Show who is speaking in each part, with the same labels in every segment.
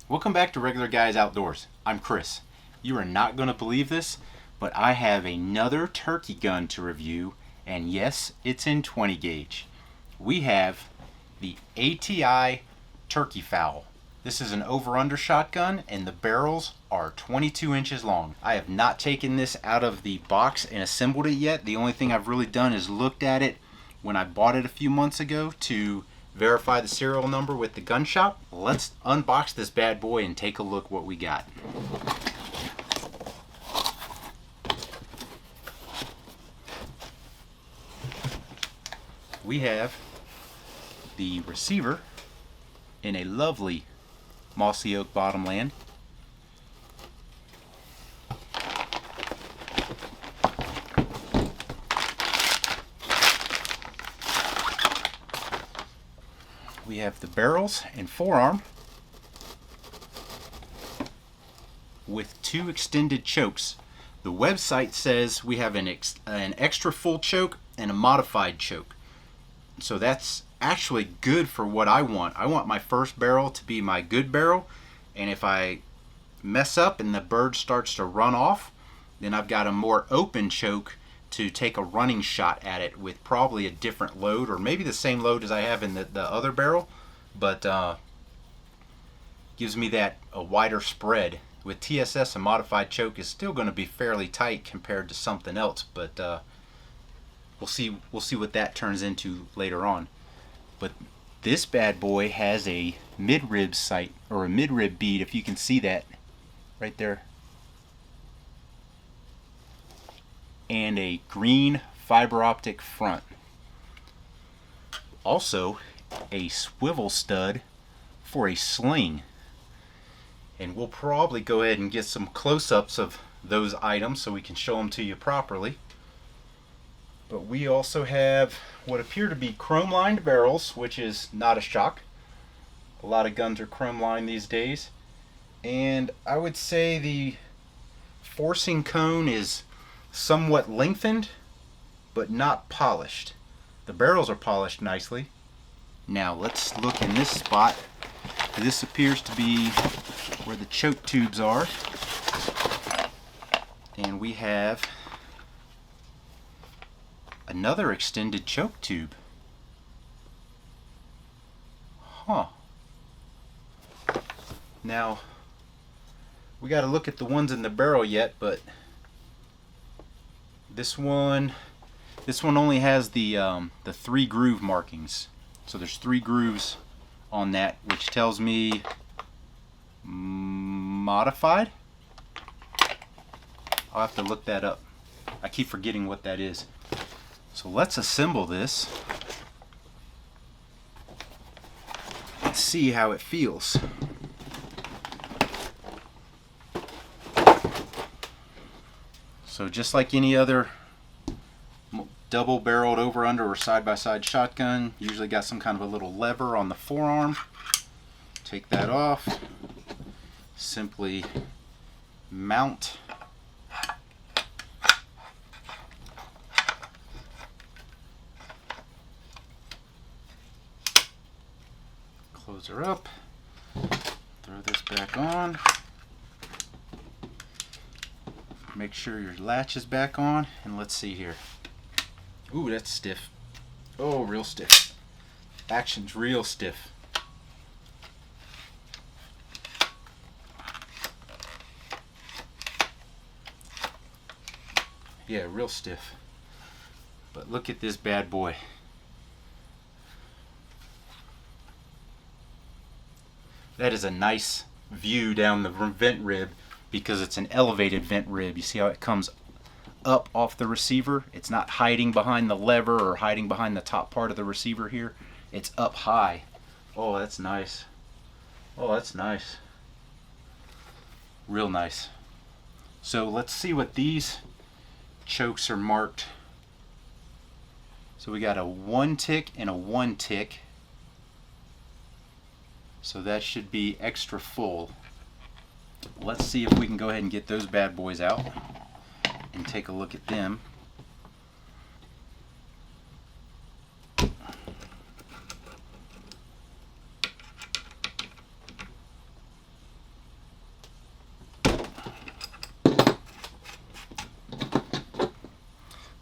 Speaker 1: Welcome back to Regular Guys Outdoors. I'm Chris. You are not going to believe this, but I have another turkey gun to review, and yes, it's in 20 gauge. We have the ATI Turkey Fowl. This is an over-under shotgun, and the barrels are 22 inches long. I have not taken this out of the box and assembled it yet. The only thing I've really done is looked at it when I bought it a few months ago to verify the serial number with the gun shop. Let's unbox this bad boy and take a look what we got. We have the receiver in a lovely mossy oak bottomland. We have the barrels and forearm with 2 extended chokes. The website says we have an extra full choke and a modified choke. So that's actually good for what I want. I want my first barrel to be my good barrel, and if I mess up and the bird starts to run off, then I've got a more open choke to take a running shot at it with probably a different load, or maybe the same load as I have in the other barrel, but gives me that a wider spread. With TSS, a modified choke is still going to be fairly tight compared to something else, but we'll see what that turns into later on. But this bad boy has a mid-rib sight, or a mid-rib bead, if you can see that right there, and a green fiber optic front. Also a swivel stud for a sling, and we'll probably go ahead and get some close-ups of those items so we can show them to you properly. But we also have what appear to be chrome-lined barrels, which is not a shock. A lot of guns are chrome-lined these days, and I would say the forcing cone is somewhat lengthened but not polished. The barrels are polished nicely. Now let's look in this spot. This appears to be where the choke tubes are, and we have another extended choke tube. Now we got to look at the ones in the barrel yet, but this one only has the 3 groove markings. So there's 3 grooves on that, which tells me modified. I'll have to look that up. I keep forgetting what that is. So let's assemble this. Let's see how it feels. So just like any other double barreled over under or side by side shotgun, usually got some kind of a little lever on the forearm. Take that off. Simply mount. Close her up. Throw this back on. Make sure your latch is back on, and let's see here. Ooh, that's stiff. Oh, real stiff. Action's real stiff. Yeah, real stiff. But look at this bad boy. That is a nice view down the vent rib, because it's an elevated vent rib. You see how it comes up off the receiver? It's not hiding behind the lever or hiding behind the top part of the receiver here. It's up high. Oh, that's nice. Oh, that's nice. Real nice. So let's see what these chokes are marked. So we got a 1 tick and a 1 tick. So that should be extra full. let's see if we can go ahead and get those bad boys out and take a look at them.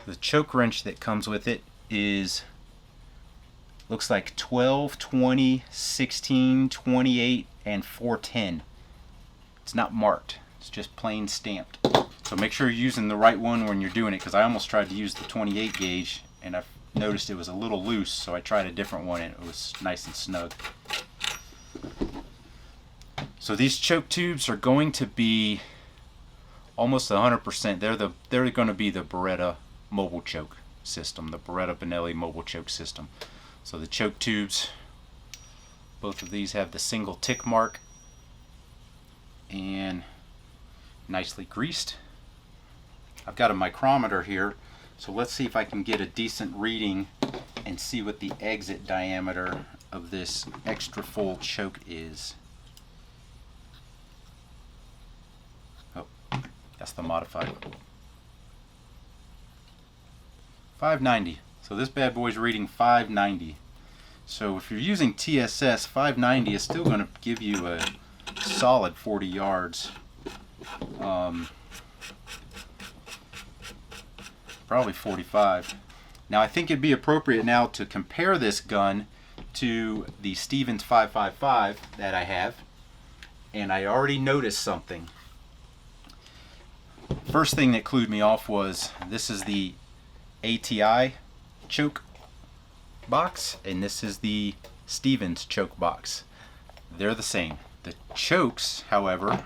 Speaker 1: The choke wrench that comes with it looks like 12, 20, 16, 28, and 410. It's not marked, it's just plain stamped. So make sure you're using the right one when you're doing it, because I almost tried to use the 28 gauge and I noticed it was a little loose, so I tried a different one and it was nice and snug. So these choke tubes are going to be almost 100%. They're going to be the Beretta mobile choke system, the Beretta Benelli mobile choke system. So the choke tubes, both of these have the single tick mark and nicely greased. I've got a micrometer here, so let's see if I can get a decent reading and see what the exit diameter of this extra full choke is. Oh, that's the modified. 590. So this bad boy's reading 590. So if you're using TSS, 590 is still going to give you a solid 40 yards. Probably 45. Now I think it'd be appropriate now to compare this gun to the Stevens 555 that I have, and I already noticed something. First thing that clued me off was this is the ATI choke box and this is the Stevens choke box. They're the same. The chokes, however,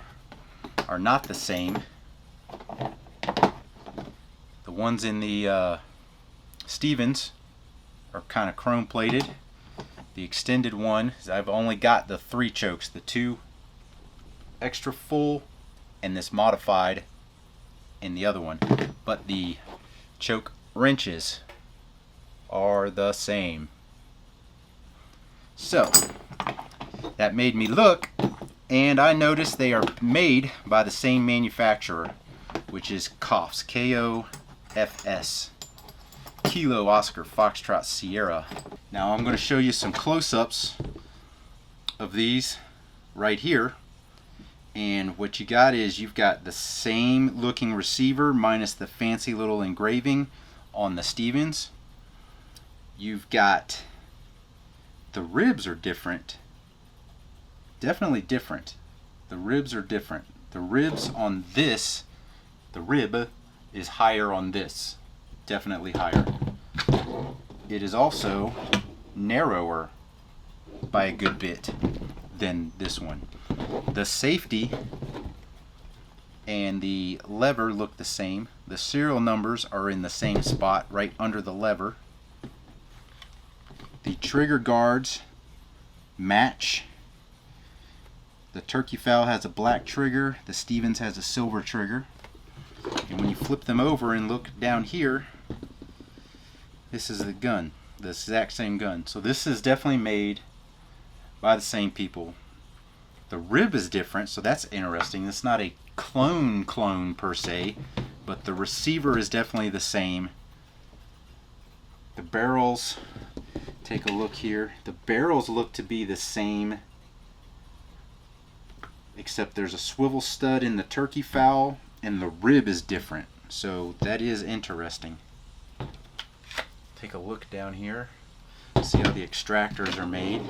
Speaker 1: are not the same. The ones in the Stevens are kind of chrome plated. The extended one, I've only got the 3 chokes, the 2 extra full and this modified in the other one, but the choke wrenches are the same. So that made me look, and I noticed they are made by the same manufacturer, which is KOFS, K-O-F-S, Kilo Oscar Foxtrot Sierra. Now I'm going to show you some close-ups of these right here, and what you got is you've got the same looking receiver minus the fancy little engraving on the Stevens. You've got the ribs are different, definitely different. The ribs are different. The ribs on this, the rib is higher on this, definitely higher. It is also narrower by a good bit than this one. The safety and the lever look the same. The serial numbers are in the same spot right under the lever. The trigger guards match. The Turkey Fowl has a black trigger, the Stevens has a silver trigger. And when you flip them over and look down here, this is the gun, the exact same gun. So this is definitely made by the same people. The rib is different, so that's interesting. It's not a clone per se, but the receiver is definitely the same. The barrels, take a look here. The barrels look to be the same, except there's a swivel stud in the Turkey Fowl and the rib is different. So that is interesting. Take a look down here, see how the extractors are made.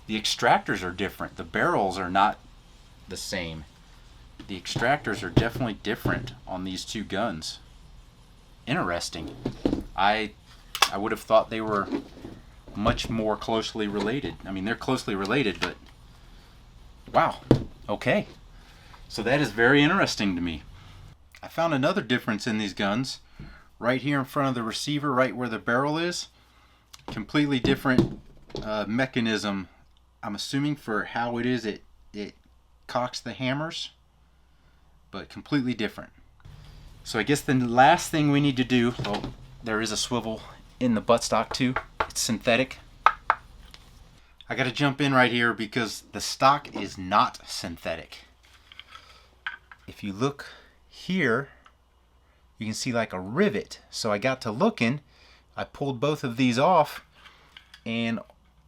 Speaker 1: The extractors are different. The barrels are not the same. The extractors are definitely different on these two guns. Interesting. I would have thought they were much more closely related. I mean, they're closely related, but wow. Okay. So that is very interesting to me. I found another difference in these guns. Right here in front of the receiver, right where the barrel is. Completely different mechanism. I'm assuming for how it is, it cocks the hammers, but completely different. So I guess the last thing we need to do, well, there is a swivel in the buttstock too. It's synthetic. I got to jump in right here because the stock is not synthetic. If you look here, you can see like a rivet. So I got to looking, I pulled both of these off, and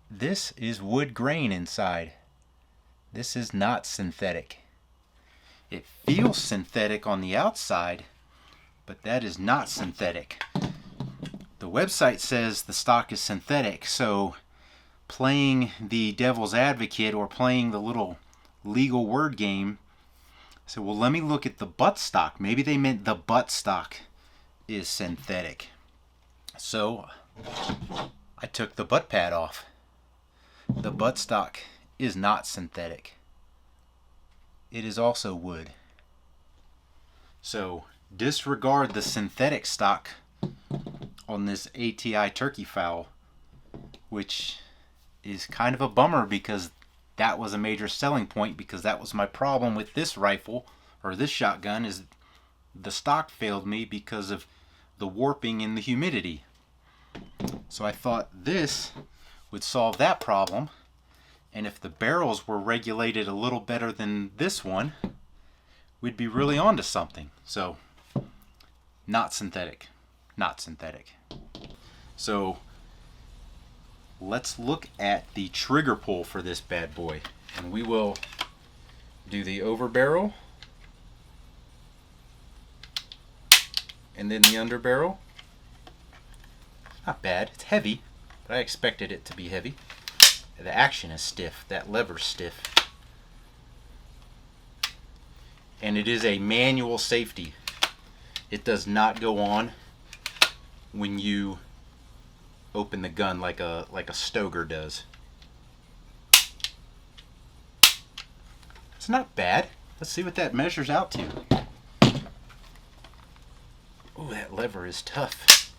Speaker 1: this is wood grain inside. This is not synthetic. It feels synthetic on the outside, but that is not synthetic. The website says the stock is synthetic, so playing the devil's advocate or playing the little legal word game, I said, well, let me look at the butt stock. Maybe they meant the butt stock is synthetic. So I took the butt pad off. The butt stock is not synthetic. It is also wood. So disregard the synthetic stock on this ATI turkey fowl, which is kind of a bummer because that was a major selling point, because that was my problem with this rifle or this shotgun, is the stock failed me because of the warping and the humidity. So I thought this would solve that problem, and if the barrels were regulated a little better than this one, we'd be really onto something. So not synthetic, not synthetic. So let's look at the trigger pull for this bad boy, and we will do the over barrel and then the under barrel. Not bad. It's heavy, but I expected it to be heavy. The action is stiff. That lever's stiff. And it is a manual safety. It does not go on when you open the gun like a Stoger does. It's not bad. Let's see what that measures out to. Oh, that lever is tough.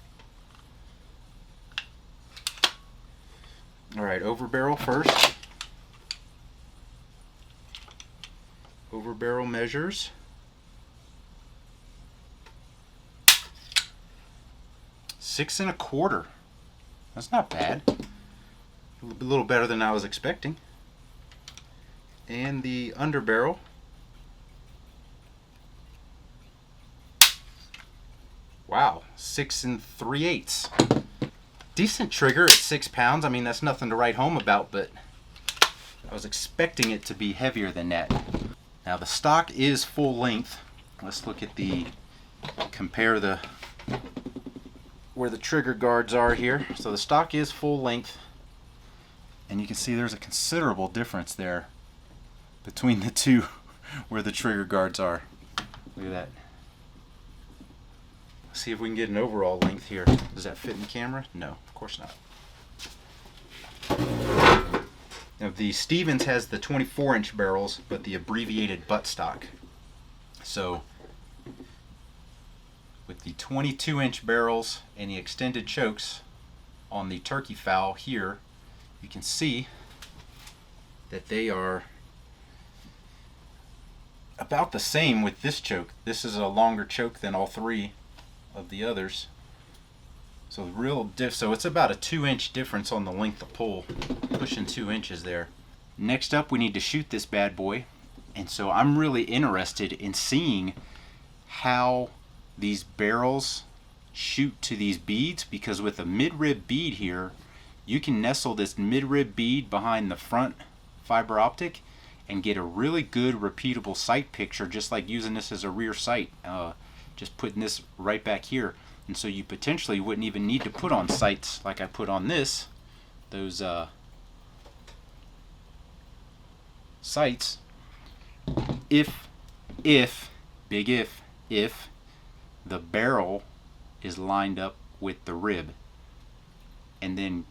Speaker 1: Alright, over barrel first. Over barrel measures 6 1/4. That's not bad. A little better than I was expecting. And the under barrel, wow, 6 3/8. Decent trigger at 6 pounds. I mean, that's nothing to write home about, but I was expecting it to be heavier than that. Now the stock is full length. Let's look at compare where the trigger guards are here. So the stock is full length, and you can see there's a considerable difference there between the two where the trigger guards are. Look at that. Let's see if we can get an overall length here. Does that fit in the camera? No, of course not. Now the Stevens has the 24-inch barrels, but the abbreviated buttstock. So with the 22-inch barrels and the extended chokes on the turkey fowl here, you can see that they are about the same with this choke. This is a longer choke than all three of the others. So so it's about a 2-inch difference on the length of pull, pushing 2 inches there. Next up, we need to shoot this bad boy, and so I'm really interested in seeing how these barrels shoot to these beads, because with a mid-rib bead here, you can nestle this mid-rib bead behind the front fiber optic and get a really good repeatable sight picture, just like using this as a rear sight, just putting this right back here. And so you potentially wouldn't even need to put on sights like I put on this, those sights, if the barrel is lined up with the rib. And then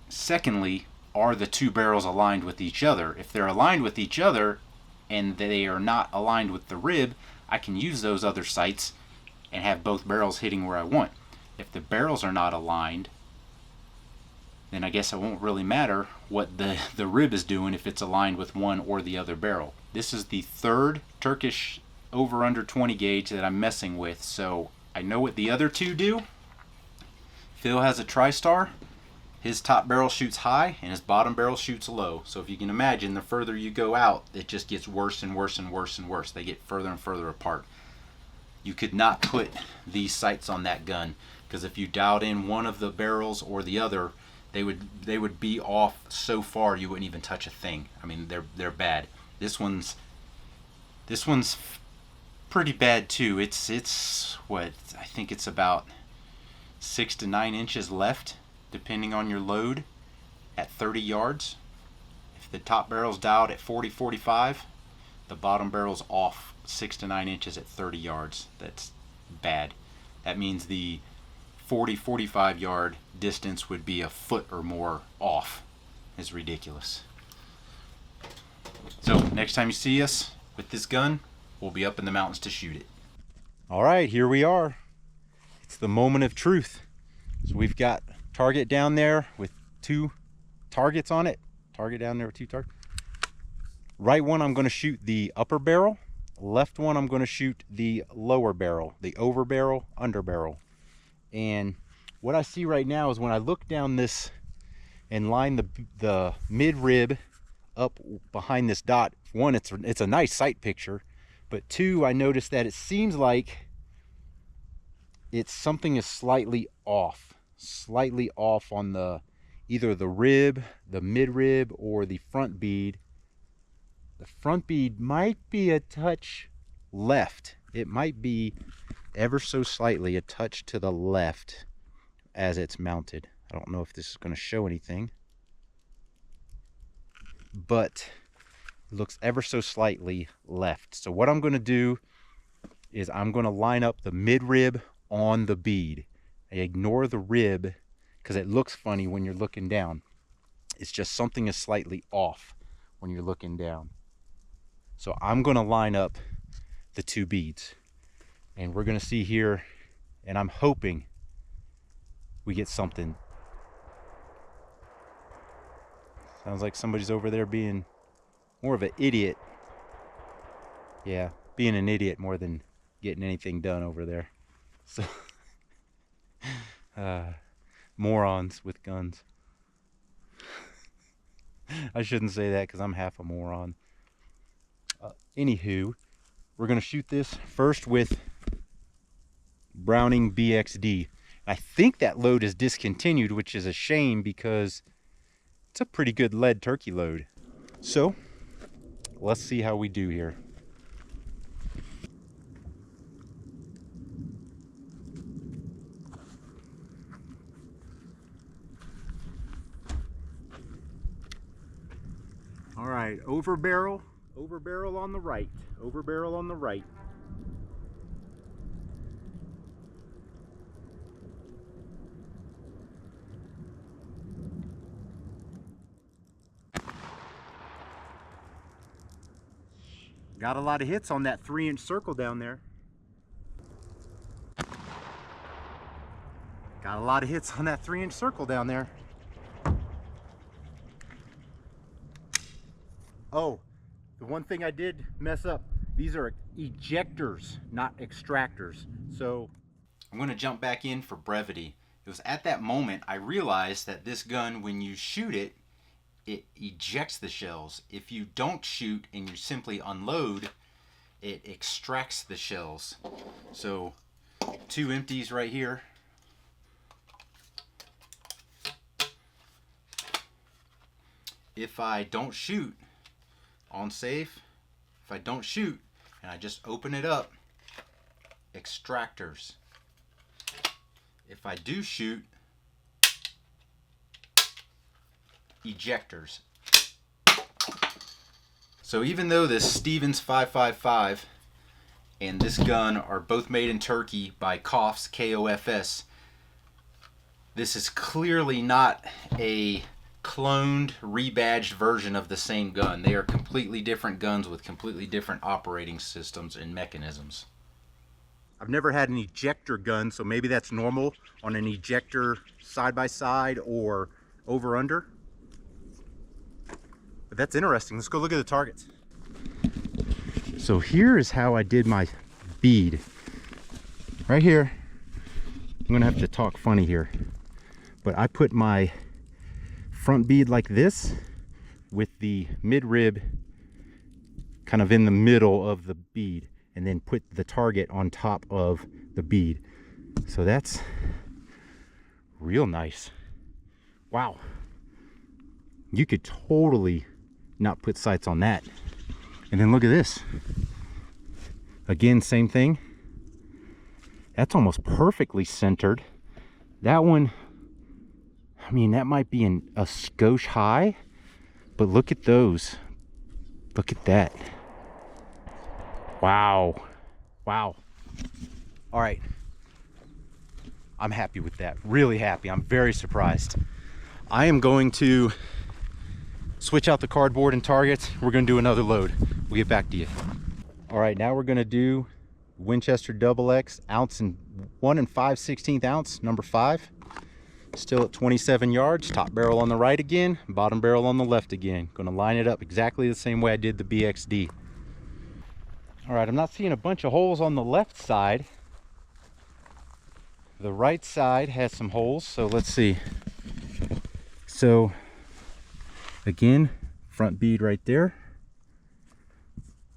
Speaker 1: secondly, are the two barrels aligned with each other? If they're aligned with each other and they are not aligned with the rib, I can use those other sights and have both barrels hitting where I want. If the barrels are not aligned, then I guess it won't really matter what the rib is doing if it's aligned with one or the other barrel. This is the third Turkish over under 20 gauge that I'm messing with, so I know what the other two do. Phil has a TriStar. his top barrel shoots high and his bottom barrel shoots low. So if you can imagine, the further you go out, it just gets worse and worse and worse and worse. They get further and further apart. You could not put these sights on that gun, because if you dialed in one of the barrels or the other, they would be off so far you wouldn't even touch a thing. I mean, they're bad. This one's pretty bad too. It's what, I think it's about 6 to 9 inches left, depending on your load, at 30 yards. If the top barrel's dialed at 40-45, the bottom barrel's off 6 to 9 inches at 30 yards. That's bad. That means the 40-45 yard distance would be a foot or more off. It's ridiculous. So next time you see us with this gun, we'll be up in the mountains to shoot it. All right, here we are. It's the moment of truth. So we've got target down there with 2 targets on it. Target down there with 2 targets. Right one, I'm going to shoot the upper barrel. Left one, I'm going to shoot the lower barrel, the over barrel, under barrel. And what I see right now is when I look down this and line the mid rib up behind this dot, one, it's a nice sight picture, but 2, I noticed that it seems like something is slightly off on the either the rib, the mid rib, or the front bead. The front bead might be a touch left. It might be ever so slightly a touch to the left as it's mounted. I don't know if this is going to show anything, but it looks ever so slightly left. So what I'm going to do is I'm going to line up the mid rib on the bead. I ignore the rib because it looks funny when you're looking down. It's just something is slightly off when you're looking down. So I'm going to line up the 2 beads, and we're going to see here, and I'm hoping we get something. Sounds like somebody's over there being more of an idiot. Yeah, being an idiot more than getting anything done over there. So morons with guns. I shouldn't say that because I'm half a moron. Anywho, we're going to shoot this first with Browning BXD. I think that load is discontinued, which is a shame because it's a pretty good lead turkey load. So let's see how we do here. All right, over barrel on the right, over barrel on the right. Got a lot of hits on that 3-inch circle down there. Got a lot of hits on that 3-inch circle down there. Oh, the one thing I did mess up, these are ejectors, not extractors. So I'm going to jump back in for brevity. It was at that moment I realized that this gun, when you shoot it, it ejects the shells. If you don't shoot and you simply unload, it extracts the shells. So 2 empties right here. If I don't shoot on safe, if I don't shoot and I just open it up, extractors. If I do shoot, ejectors. So even though this Stevens 555 and this gun are both made in Turkey by KOFS, K-O-F-S, this is clearly not a cloned, rebadged version of the same gun. They are completely different guns with completely different operating systems and mechanisms. I've never had an ejector gun, so maybe that's normal on an ejector side by side or over under. But that's interesting. Let's go look at the targets. So here is how I did my bead. Right here, I'm gonna have to talk funny here, but I put my front bead like this with the mid-rib kind of in the middle of the bead, and then put the target on top of the bead. So that's real nice. Wow. You could totally not put sights on that. And then look at this. Again, same thing. That's almost perfectly centered. That one, I mean, that might be a skosh high, but look at those. Look at that. Wow. Wow. All right. I'm happy with that. Really happy. I'm very surprised. I am going to switch out the cardboard and targets. We're going to do another load. We'll get back to you. All right, now we're going to do Winchester XX, ounce and 1 5/16 ounce, number 5. Still at 27 yards. Top barrel on the right again, bottom barrel on the left again. Going to line it up exactly the same way I did the BXD. All right, I'm not seeing a bunch of holes on the left side. The right side has some holes, so let's see. So again, front bead right there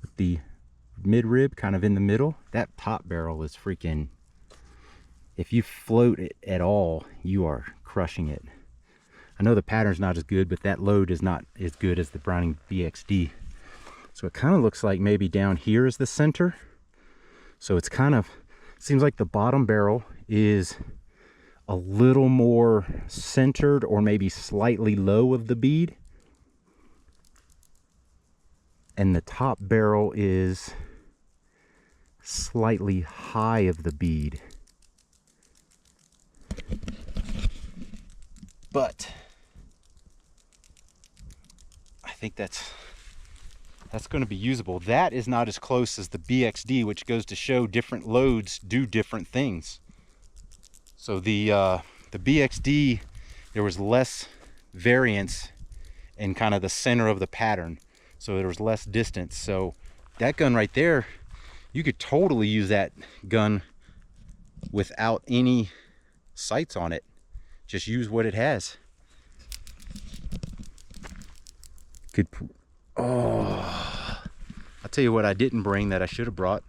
Speaker 1: with the mid-rib kind of in the middle. That top barrel is freaking, if you float it at all, you are crushing it. I know the pattern's not as good, but that load is not as good as the Browning BXD. So it kind of looks like maybe down here is the center. So it's kind of, seems like the bottom barrel is a little more centered or maybe slightly low of the bead. And the top barrel is slightly high of the bead. But I think that's going to be usable. That is not as close as the BXD, which goes to show different loads do different things. So the BXD, there was less variance in kind of the center of the pattern, so there was less distance. So that gun right there, you could totally use that gun without any sights on it. Just use what it has. Could, oh, I'll tell you what I didn't bring that I should have brought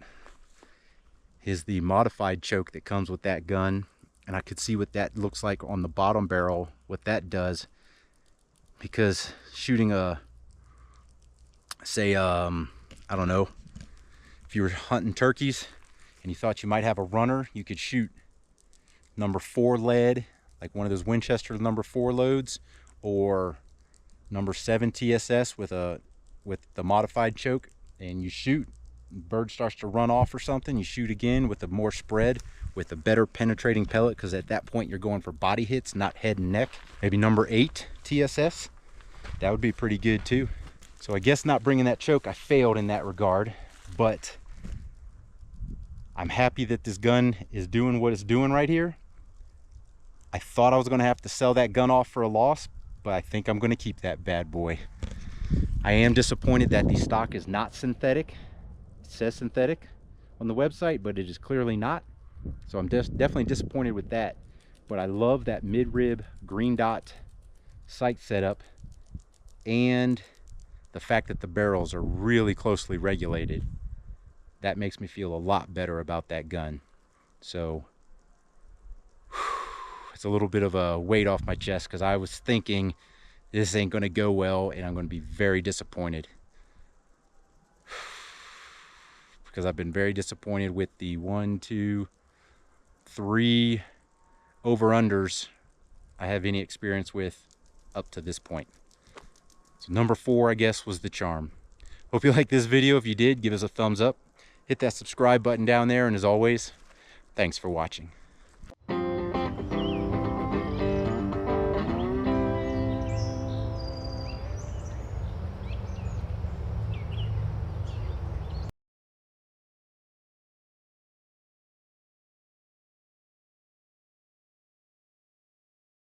Speaker 1: is the modified choke that comes with that gun. And I could see what that looks like on the bottom barrel, what that does. Because shooting a, say, I don't know, if you were hunting turkeys and you thought you might have a runner, you could shoot number 4 lead, like one of those Winchester number 4 loads, or number 7 TSS with the modified choke, and you shoot, the bird starts to run off or something, you shoot again with a more spread, with a better penetrating pellet, because at that point you're going for body hits, not head and neck. Maybe number 8 TSS, that would be pretty good too. So I guess not bringing that choke, I failed in that regard, but I'm happy that this gun is doing what it's doing right here. I thought I was going to have to sell that gun off for a loss, but I think I'm going to keep that bad boy. I am disappointed that the stock is not synthetic. It says synthetic on the website, but it is clearly not. So I'm just definitely disappointed with that. But I love that mid-rib green dot sight setup, and the fact that the barrels are really closely regulated. That makes me feel a lot better about that gun. So it's a little bit of a weight off my chest, because I was thinking this ain't going to go well and I'm going to be very disappointed. Because I've been very disappointed with the 1, 2, 3 over-unders I have any experience with up to this point. So number 4, I guess, was the charm. Hope you liked this video. If you did, give us a thumbs up. Hit that subscribe button down there, and as always, thanks for watching.